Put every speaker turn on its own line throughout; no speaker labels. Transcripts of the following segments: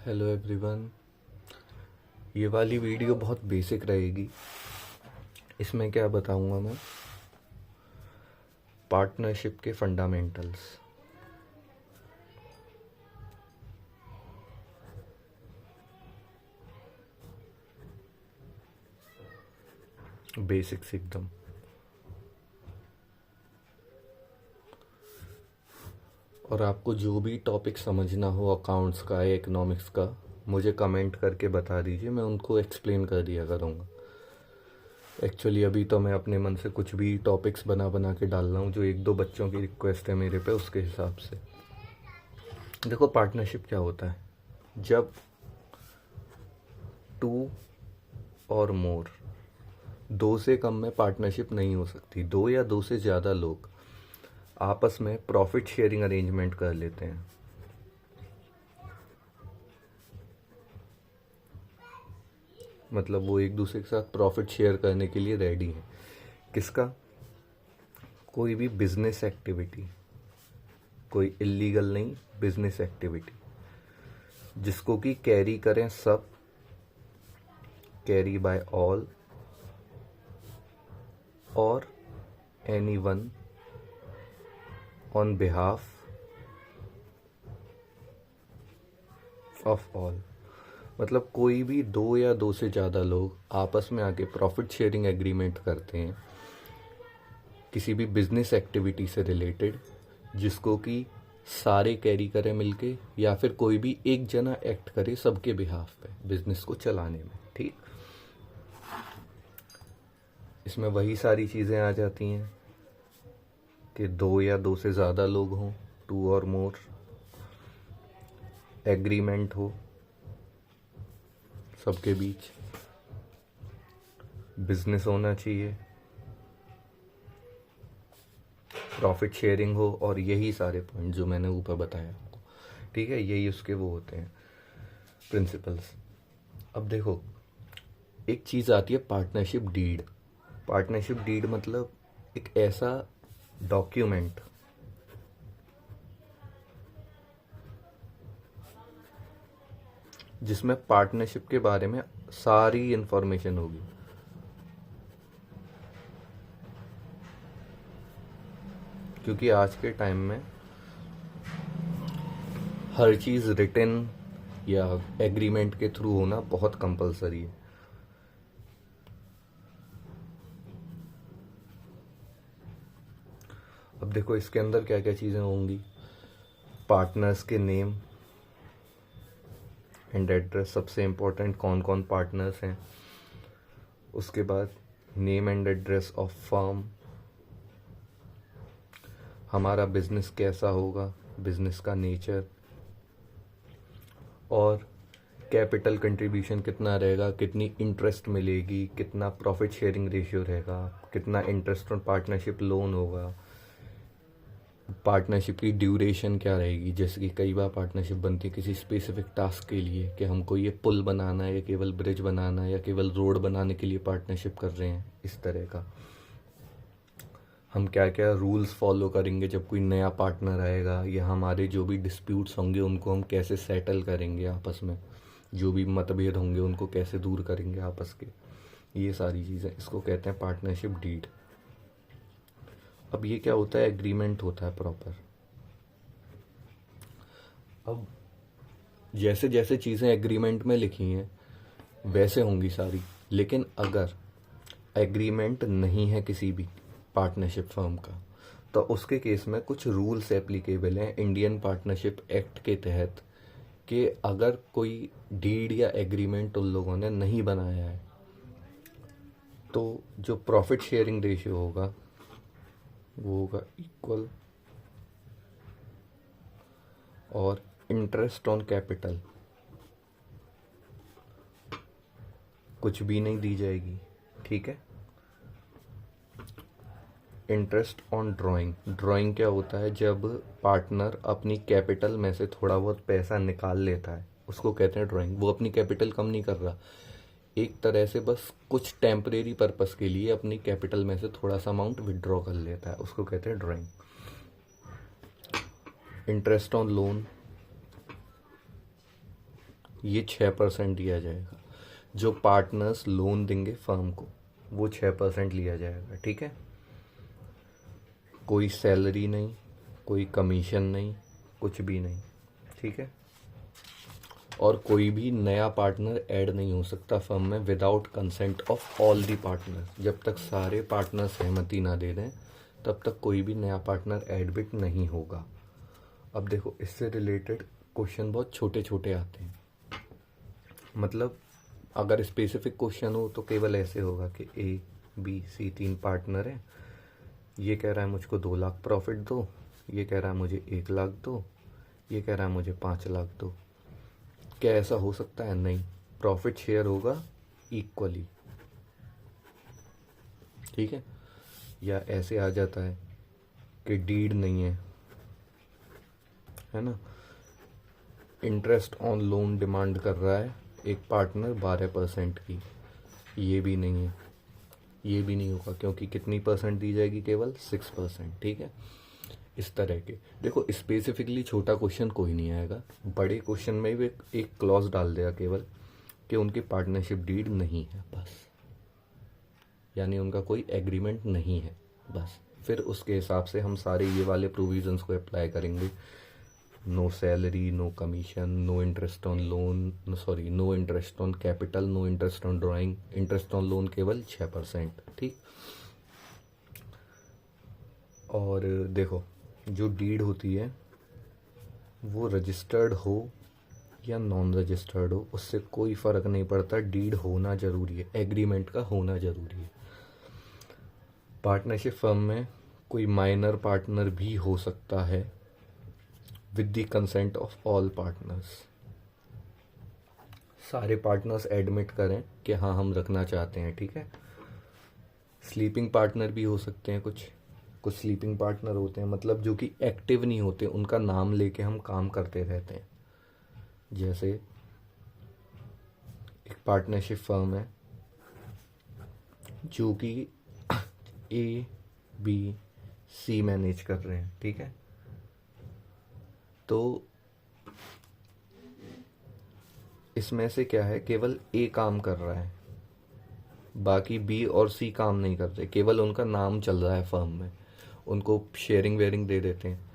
Hello everyone. ये वाली video बहुत बेसिक रहेगी। इसमें क्या बताऊंगा मैं, पार्टनरशिप के फंडामेंटल्स। बेसिक्स एकदम। और आपको जो भी टॉपिक समझना हो अकाउंट्स का या इकोनॉमिक्स का, मुझे कमेंट करके बता दीजिए, मैं उनको एक्सप्लेन कर दिया करूँगा। एक्चुअली अभी तो मैं अपने मन से कुछ भी टॉपिक्स बना बना के डाल रहा हूँ, जो एक दो बच्चों की रिक्वेस्ट है मेरे पे, उसके हिसाब से। देखो, पार्टनरशिप क्या होता है? जब टू और मोर, दो से कम में पार्टनरशिप नहीं हो सकती। दो या दो से ज़्यादा लोग आपस में प्रॉफिट शेयरिंग अरेंजमेंट कर लेते हैं। मतलब वो एक दूसरे के साथ प्रॉफिट शेयर करने के लिए रेडी हैं। किसका? कोई भी बिजनेस एक्टिविटी, कोई इलीगल नहीं, बिजनेस एक्टिविटी जिसको कि कैरी करें सब, कैरी बाय ऑल और any one on behalf of all. मतलब कोई भी दो या दो से ज़्यादा लोग आपस में आके प्रॉफिट शेयरिंग एग्रीमेंट करते हैं किसी भी बिजनेस एक्टिविटी से रिलेटेड, जिसको कि सारे कैरी करें मिलके, या फिर कोई भी एक जना एक्ट करे सबके बिहाफ पे बिजनेस को चलाने में। ठीक, इसमें वही सारी चीज़ें आ जाती हैं कि दो या दो से ज़्यादा लोग हों, टू और मोर, एग्रीमेंट हो सबके बीच, बिजनेस होना चाहिए, प्रॉफिट शेयरिंग हो, और यही सारे पॉइंट जो मैंने ऊपर बताया आपको। ठीक है, यही उसके वो होते हैं प्रिंसिपल्स। अब देखो, एक चीज़ आती है पार्टनरशिप डीड। पार्टनरशिप डीड मतलब एक ऐसा डॉक्यूमेंट जिसमें पार्टनरशिप के बारे में सारी इंफॉर्मेशन होगी। क्योंकि आज के टाइम में हर चीज़ रिटन या एग्रीमेंट के थ्रू होना बहुत कंपलसरी है। अब देखो, इसके अंदर क्या क्या चीज़ें होंगी। पार्टनर्स के नेम एंड एड्रेस, सबसे इम्पोर्टेंट, कौन कौन पार्टनर्स हैं। उसके बाद name and address of firm, हमारा बिजनेस कैसा होगा, बिजनेस का नेचर, और कैपिटल कंट्रीब्यूशन कितना रहेगा, कितनी इंटरेस्ट मिलेगी, कितना प्रॉफिट शेयरिंग रेशियो रहेगा, कितना इंटरेस्ट ऑन पार्टनरशिप लोन होगा, पार्टनरशिप की ड्यूरेशन क्या रहेगी। जैसे कि कई बार पार्टनरशिप बनती है किसी स्पेसिफिक टास्क के लिए, कि हमको ये पुल बनाना है या केवल ब्रिज बनाना है या केवल रोड बनाने के लिए पार्टनरशिप कर रहे हैं, इस तरह का। हम क्या क्या रूल्स फॉलो करेंगे जब कोई नया पार्टनर आएगा, या हमारे जो भी डिस्प्यूट्स होंगे उनको हम कैसे सेटल करेंगे आपस में, जो भी मतभेद होंगे उनको कैसे दूर करेंगे आपस के। ये सारी चीज़ें, इसको कहते हैं पार्टनरशिप डीड। अब ये क्या होता है? एग्रीमेंट होता है प्रॉपर। अब जैसे जैसे चीज़ें एग्रीमेंट में लिखी हैं वैसे होंगी सारी, लेकिन अगर एग्रीमेंट नहीं है किसी भी पार्टनरशिप फर्म का, तो उसके केस में कुछ रूल्स एप्लीकेबल हैं इंडियन पार्टनरशिप एक्ट के तहत, कि अगर कोई डीड या एग्रीमेंट उन लोगों ने नहीं बनाया है, तो जो प्रॉफिट शेयरिंग रेशियो होगा वो होगा इक्वल, और इंटरेस्ट ऑन कैपिटल कुछ भी नहीं दी जाएगी। ठीक है। इंटरेस्ट ऑन ड्राइंग, ड्राइंग क्या होता है? जब पार्टनर अपनी कैपिटल में से थोड़ा बहुत पैसा निकाल लेता है, उसको कहते हैं ड्राइंग। वो अपनी कैपिटल कम नहीं कर रहा, एक तरह से बस कुछ टेम्परेरी पर्पस के लिए अपनी कैपिटल में से थोड़ा सा अमाउंट विड्रॉ कर लेता है, उसको कहते हैं ड्राइंग। इंटरेस्ट ऑन लोन, ये 6% दिया जाएगा। जो पार्टनर्स लोन देंगे फर्म को वो 6% लिया जाएगा, ठीक है। कोई सैलरी नहीं, कोई कमीशन नहीं, कुछ भी नहीं, ठीक है। और कोई भी नया पार्टनर ऐड नहीं हो सकता फर्म में without consent of all the partner. जब तक सारे पार्टनर सहमति ना दे दें तब तक कोई भी नया पार्टनर एडमिट नहीं होगा। अब देखो, इससे रिलेटेड क्वेश्चन बहुत छोटे छोटे आते हैं। मतलब अगर स्पेसिफिक क्वेश्चन हो तो केवल ऐसे होगा कि ए बी सी 3 पार्टनर हैं, ये कह रहा है मुझको 2 लाख प्रॉफिट दो, ये कह रहा है मुझे 1 लाख दो, ये कह रहा है मुझे 5 लाख दो। क्या ऐसा हो सकता है? नहीं। प्रॉफिट शेयर होगा इक्वली, ठीक है। या ऐसे आ जाता है कि डीड नहीं है ना, इंटरेस्ट ऑन लोन डिमांड कर रहा है एक पार्टनर 12% की, ये भी नहीं है, ये भी नहीं होगा क्योंकि कितनी परसेंट दी जाएगी? केवल 6%, ठीक है। इस तरह के देखो, स्पेसिफिकली छोटा क्वेश्चन कोई नहीं आएगा, बड़े क्वेश्चन में भी एक क्लॉज डाल देगा केवल कि उनकी पार्टनरशिप डीड नहीं है, बस, यानी उनका कोई एग्रीमेंट नहीं है, बस। फिर उसके हिसाब से हम सारे ये वाले प्रोविजंस को अप्लाई करेंगे। No salary, no commission, no interest on loan, sorry, no interest on capital, no interest on drawing, interest on loan केवल 6%, ठीक। और देखो, जो डीड होती है वो रजिस्टर्ड हो या नॉन रजिस्टर्ड हो उससे कोई फ़र्क नहीं पड़ता, डीड होना ज़रूरी है, एग्रीमेंट का होना ज़रूरी है। पार्टनरशिप फर्म में कोई माइनर पार्टनर भी हो सकता है with the consent of all partners. सारे पार्टनर्स एडमिट करें कि हाँ हम रखना चाहते हैं, ठीक है। स्लीपिंग पार्टनर भी हो सकते हैं, कुछ स्लीपिंग पार्टनर होते हैं, मतलब जो कि एक्टिव नहीं होते, उनका नाम लेके हम काम करते रहते हैं। जैसे एक पार्टनरशिप फर्म है जो कि ए बी सी मैनेज कर रहे हैं, ठीक है। तो इसमें से क्या है, केवल ए काम कर रहा है, बाकी बी और सी काम नहीं कर रहे, केवल उनका नाम चल रहा है फर्म में, उनको शेयरिंग वेयरिंग दे देते हैं।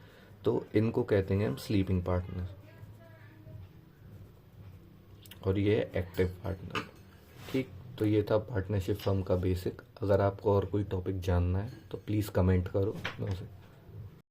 तो इनको कहते हैं हम स्लीपिंग पार्टनर, और ये है एक्टिव पार्टनर, ठीक। तो ये था पार्टनरशिप फर्म का बेसिक। अगर आपको और कोई टॉपिक जानना है तो प्लीज़ कमेंट करो, मैं उसे